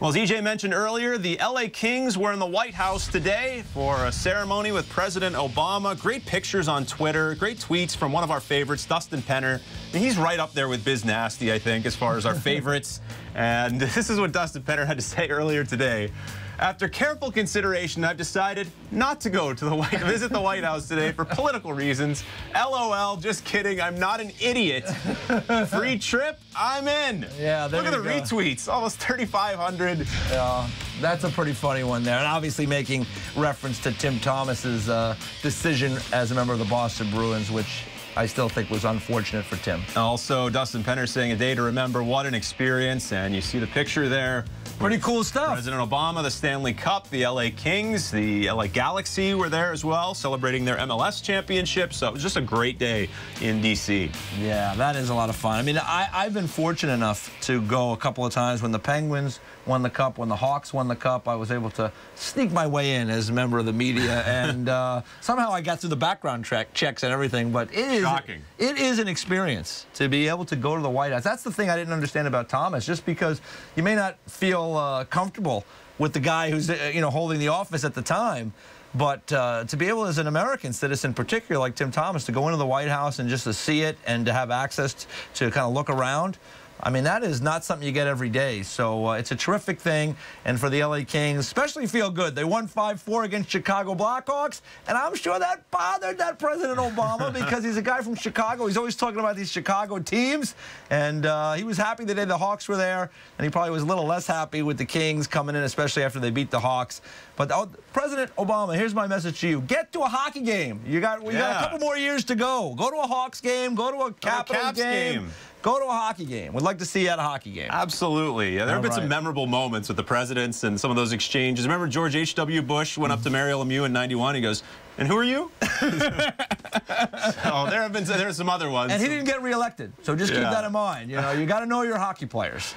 Well, as EJ mentioned earlier, the LA Kings were in the White House today for a ceremony with President Obama. Great pictures on Twitter, great tweets from one of our favorites, Dustin Penner. He's right up there with Biz Nasty, I think, as far as our favorites. And this is what Dustin Penner had to say earlier today. After careful consideration, I've decided not to go to visit the White House today for political reasons. LOL, just kidding. I'm not an idiot. Free trip, I'm in. Yeah, there Look at the retweets, almost 3,500. Yeah, that's a pretty funny one there. And obviously making reference to Tim Thomas's decision as a member of the Boston Bruins, which I still think was unfortunate for Tim. Also, Dustin Penner saying a day to remember. What an experience. And you see the picture there. Pretty cool stuff. President Obama, the Stanley Cup, the LA Kings, the LA Galaxy were there as well, celebrating their MLS championship. So it was just a great day in D.C. Yeah, that is a lot of fun. I mean, I've been fortunate enough to go a couple of times when the Penguins won the Cup, when the Hawks won the Cup. I was able to sneak my way in as a member of the media, and somehow I got through the background checks and everything. But it is an experience to be able to go to the White House. That's the thing I didn't understand about Thomas. Just because you may not feel comfortable with the guy who's holding the office at the time, but to be able, as an American citizen, particularly like Tim Thomas, to go into the White House and just to see it and to have access to kind of look around, I mean, that is not something you get every day. So it's a terrific thing. And for the LA Kings, especially feel good. They won 5-4 against Chicago Blackhawks. And I'm sure that bothered that President Obama because he's a guy from Chicago. He's always talking about these Chicago teams. And he was happy the day the Hawks were there. And he probably was a little less happy with the Kings coming in, especially after they beat the Hawks. But President Obama, here's my message to you. Get to a hockey game. We got a couple more years to go. Go to a Hawks game. Go to a Capitals game. Go to a hockey game. We'd like to see you at a hockey game. Absolutely. Yeah, there have been some memorable moments with the presidents and some of those exchanges. Remember George H.W. Bush went up to Mario Lemieux in '91. He goes, "And who are you?" So there are some other ones. And he didn't get reelected. So just keep that in mind. You got to know your hockey players.